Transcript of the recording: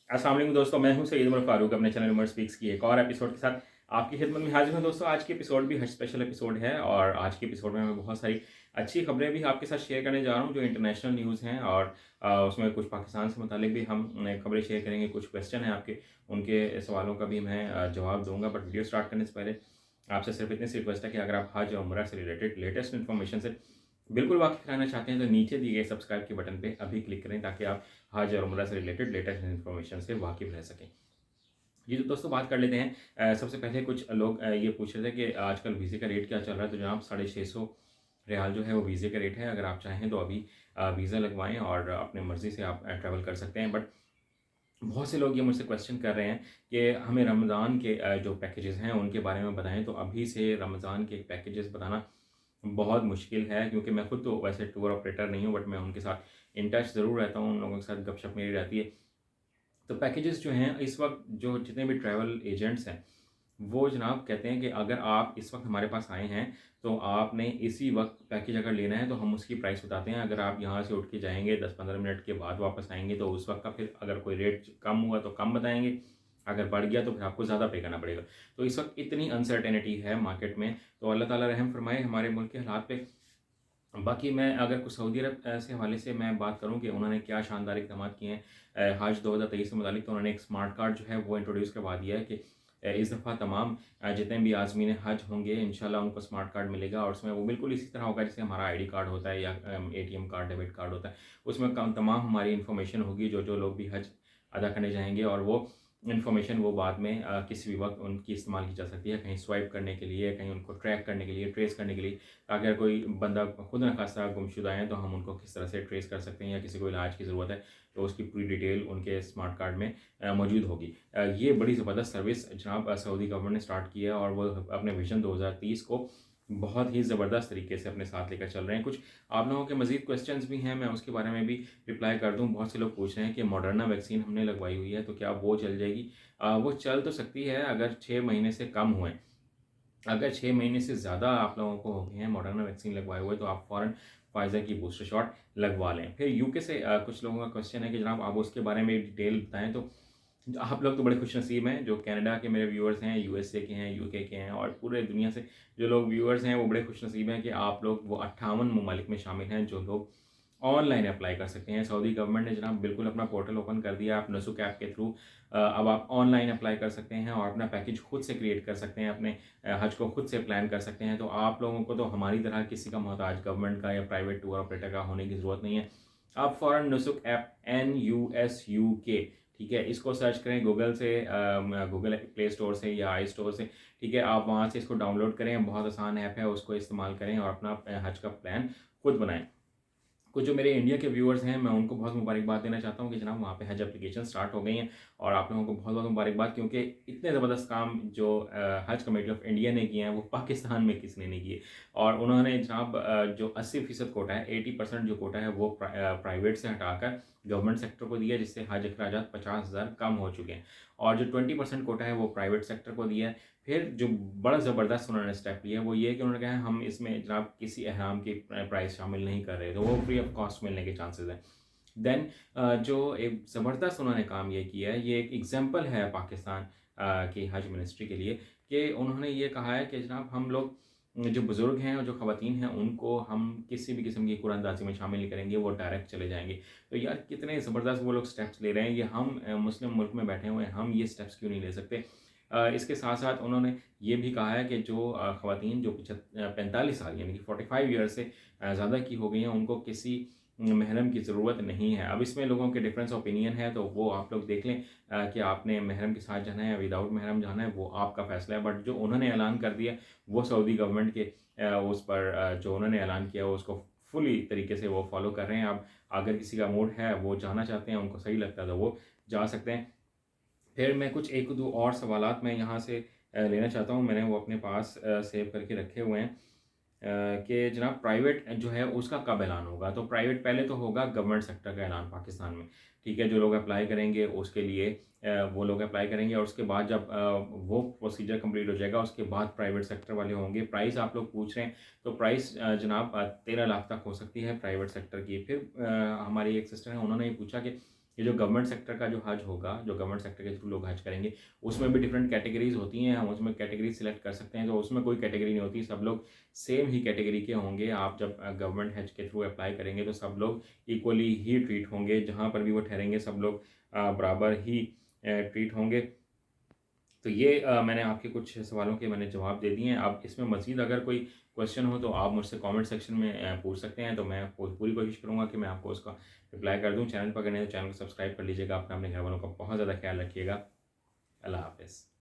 अस्सलाम वालेकुम दोस्तों, मैं हूं सैयद उमर फारूक अपने चैनल उमर स्पीक्स की एक और एपिसोड के साथ आपकी खिदमत में हाजिर हूं। दोस्तों, आज के एपिसोड भी हज स्पेशल एपिसोड है और आज के एपिसोड में मैं बहुत सारी अच्छी खबरें भी आपके साथ शेयर करने जा रहा हूं जो इंटरनेशनल न्यूज़ हैं और उसमें कुछ पाकिस्तान से मुतालिक भी हम खबरें शेयर करेंगे। कुछ क्वेश्चन हैं आपके, उनके सवालों का भी मैं जवाब दूंगा। बट वीडियो स्टार्ट करने से पहले आपसे सिर्फ इतनी सी रिक्वेस्ट है कि अगर आप हज और उम्रा से रिलेटेड लेटेस्ट इन्फॉर्मेशन से बिल्कुल वाकिफ रहना चाहते हैं तो नीचे दिए गए सब्सक्राइब के बटन पे अभी क्लिक करें ताकि आप हज और उम्रा से रिलेटेड लेटेस्ट इन्फॉर्मेशन से वाकिफ रह सकें। जी तो दोस्तों, बात कर लेते हैं। सबसे पहले कुछ लोग ये पूछ रहे थे कि आजकल वीज़े का रेट क्या चल रहा है। तो जनाब 650 रियाल जो है वो वीज़े का रेट है। अगर आप चाहें तो अभी वीज़ा लगवाएं और अपने मर्ज़ी से आप ट्रैवल कर सकते हैं। बट बहुत से लोग ये मुझसे क्वेश्चन कर रहे हैं कि हमें रमज़ान के जो पैकेजेस हैं उनके बारे में बताएं। तो अभी से रमज़ान के पैकेजेस बताना बहुत मुश्किल है क्योंकि मैं खुद तो वैसे टूर ऑपरेटर नहीं हूँ, बट मैं उनके साथ इन टच ज़रूर रहता हूँ, उन लोगों के साथ गपशप मेरी रहती है। तो पैकेजेस जो हैं इस वक्त, जो जितने भी ट्रैवल एजेंट्स हैं वो जनाब कहते हैं कि अगर आप इस वक्त हमारे पास आए हैं तो आपने इसी वक्त पैकेज अगर लेना है तो हम उसकी प्राइस बताते हैं। अगर आप यहाँ से उठ के जाएंगे 10-15 मिनट के बाद वापस आएंगे तो उस वक्त का फिर अगर कोई रेट कम हुआ तो कम बताएंगे, अगर बढ़ गया तो फिर आपको ज़्यादा पे करना पड़ेगा। तो इस वक्त इतनी अनसर्टेनिटी है मार्केट में, तो अल्लाह ताला रहम फरमाए हमारे मुल्क के हालात पे। बाकी मैं अगर कुछ सऊदी अरब से हवाले से मैं बात करूं कि उन्होंने क्या शानदार इक़दाम किए हैं हज 2023 से मुतालिक, तो उन्होंने एक स्मार्ट कार्ड जो है वो इंट्रोड्यूस करवा दिया है कि इस दफ़ा तमाम जितने भी आज़मीन हज होंगे इंशाल्लाह उनको स्मार्ट कार्ड मिलेगा और उसमें वो बिल्कुल इसी तरह होगा जैसे हमारा आईडी कार्ड होता है या एटीएम कार्ड, डेबिट कार्ड होता है। उसमें तमाम हमारी इन्फॉर्मेशन होगी जो जो लोग भी हज अदा करने जाएंगे, और वो इन्फॉर्मेशन वो बाद में किसी भी वक्त उनकी इस्तेमाल की जा सकती है, कहीं स्वाइप करने के लिए, कहीं उनको ट्रैक करने के लिए, ट्रेस करने के लिए। अगर कोई बंदा खुद न खासा गुमशुदा है तो हम उनको किस तरह से ट्रेस कर सकते हैं, या किसी को इलाज की ज़रूरत है तो उसकी पूरी डिटेल उनके स्मार्ट कार्ड में मौजूद होगी। ये बड़ी ज़बरदस्त सर्विस जनाब सऊदी गवर्नमेंट ने स्टार्ट की है और वो अपने विजन 2030 को बहुत ही ज़बरदस्त तरीके से अपने साथ लेकर चल रहे हैं। कुछ आप लोगों के मज़ीद क्वेश्चंस भी हैं, मैं उसके बारे में भी रिप्लाई कर दूं। बहुत से लोग पूछ रहे हैं कि मॉडर्ना वैक्सीन हमने लगवाई हुई है तो क्या वो चल जाएगी। वो चल तो सकती है अगर 6 महीने से कम हुए। अगर 6 महीने से ज़्यादा आप लोगों को हो गए हैं मॉडर्ना वैक्सीन लगवाए हुए तो आप फ़ौरन फाइज़र की बूस्टर शॉट लगवा लें। फिर यूके से कुछ लोगों का क्वेश्चन है कि जनाब आप उसके बारे में डिटेल बताएं। तो आप लोग तो बड़े खुशनसीब हैं जो कनाडा के मेरे व्यूअर्स हैं, यूएसए के हैं, यूके के हैं, और पूरे दुनिया से जो लोग व्यूअर्स हैं वो बड़े खुशनसीब हैं कि आप लोग वो 58 ममालिक में शामिल हैं जो लोग ऑनलाइन अप्लाई कर सकते हैं। सऊदी गवर्नमेंट ने जनाब बिल्कुल अपना पोर्टल ओपन कर दिया। आप नसुक ऐप के थ्रू अब आप ऑनलाइन अप्लाई कर सकते हैं और अपना पैकेज खुद से क्रिएट कर सकते हैं, अपने हज को खुद से प्लान कर सकते हैं। तो आप लोगों को तो हमारी तरह किसी का मोहताज गवर्नमेंट का या प्राइवेट टूर ऑपरेटर का होने की ज़रूरत नहीं है। आप फ़ौरन नुसुक ऐप NUSUK, ठीक है, इसको सर्च करें गूगल से, गूगल प्ले स्टोर से या आई स्टोर से, ठीक है। आप वहाँ से इसको डाउनलोड करें, बहुत आसान ऐप है, उसको इस्तेमाल करें और अपना हज का प्लान खुद बनाएं। कुछ जो मेरे इंडिया के व्यूअर्स हैं मैं उनको बहुत मुबारकबाद देना चाहता हूँ कि जनाब वहाँ पे हज एप्लीकेशन स्टार्ट हो गई हैं, और आप लोगों को बहुत बहुत मुबारकबाद क्योंकि इतने ज़बरदस्त काम जो हज कमेटी ऑफ इंडिया ने किए हैं वो पाकिस्तान में किसी ने नहीं किए। और उन्होंने जनाब जो 80% कोटा है, 80% जो कोटा है वो प्राइवेट से हटाकर गवर्नमेंट सेक्टर को दिया, जिससे हज अखराजात 50,000 कम हो चुके हैं। और जो 20% कोटा है वो प्राइवेट सेक्टर को दिया है। फिर जो बड़ा ज़बरदस्त उन्होंने स्टेप लिया वो ये है कि उन्होंने कहा हम इसमें जनाब किसी अहराम की प्राइस शामिल नहीं कर रहे, तो वो फ्री ऑफ कॉस्ट मिलने के चांसेस हैं। देन जो एक ज़बरदस्त उन्होंने काम ये किया है, ये एक एग्जांपल है पाकिस्तान की हज मिनिस्ट्री के लिए कि उन्होंने ये कहा है कि जनाब हम लोग जो बुज़ुर्ग हैं और जो ख़वातीन हैं उनको हम किसी भी किस्म की कुरानदाज़ी में शामिल नहीं करेंगे, वो डायरेक्ट चले जाएंगे। तो यार कितने ज़बरदस्त वो लोग स्टेप्स ले रहे हैं, ये हम मुस्लिम मुल्क में बैठे हुए हैं, हम ये स्टेप्स क्यों नहीं ले सकते। इसके साथ साथ उन्होंने ये भी कहा है कि जो ख़वातीन जो 45 साल यानी कि 45 ईयर से ज़्यादा की हो गई हैं उनको किसी महरम की ज़रूरत नहीं है। अब इसमें लोगों के डिफरेंस ओपिनियन है तो वो आप लोग देख लें कि आपने महरम के साथ जाना है या विदाउट महरम जाना है, वो आपका फ़ैसला है। बट जो उन्होंने ऐलान कर दिया वो सऊदी गवर्नमेंट के उस पर जो उन्होंने ऐलान किया उसको फुली तरीके से वो फॉलो कर रहे हैं। अब अगर किसी का मूड है, वो जाना चाहते हैं, उनको सही लगता है तो वो जा सकते हैं। फिर मैं कुछ 1-2 और सवालात मैं यहाँ से लेना चाहता हूँ, मैंने वो अपने पास सेव करके रखे हुए हैं कि जनाब प्राइवेट जो है उसका कब ऐलान होगा। तो प्राइवेट पहले तो होगा गवर्नमेंट सेक्टर का ऐलान पाकिस्तान में, ठीक है। जो लोग अप्लाई करेंगे उसके लिए वो लोग अप्लाई करेंगे और उसके बाद जब वो प्रोसीजर कंप्लीट हो जाएगा उसके बाद प्राइवेट सेक्टर वाले होंगे। प्राइस आप लोग पूछ रहे हैं तो प्राइस जनाब 13 लाख तक हो सकती है प्राइवेट सेक्टर की। फिर हमारी एक सिस्टर है, उन्होंने ये पूछा कि ये जो गवर्नमेंट सेक्टर का जो हज होगा, जो गवर्नमेंट सेक्टर के थ्रू लोग हज करेंगे, उसमें भी डिफरेंट कैटेगरीज होती हैं, हम उसमें कैटेगरी सिलेक्ट कर सकते हैं। तो उसमें कोई कैटेगरी नहीं होती, सब लोग सेम ही कैटेगरी के होंगे। आप जब गवर्नमेंट हज के थ्रू अप्लाई करेंगे तो सब लोग इक्वली ही ट्रीट होंगे, जहाँ पर भी वो ठहरेंगे सब लोग बराबर ही ट्रीट होंगे। तो ये मैंने आपके कुछ सवालों के मैंने जवाब दे दिए हैं। अब इसमें मज़ीद अगर कोई क्वेश्चन हो तो आप मुझसे कमेंट सेक्शन में पूछ सकते हैं, तो मैं पूरी कोशिश करूँगा कि मैं आपको उसका रिप्लाई कर दूँ। चैनल पर अगर नहीं तो चैनल को सब्सक्राइब कर लीजिएगा। अपना अपने घर वालों का बहुत ज़्यादा ख्याल रखिएगा। अल्लाह हाफ़िज़।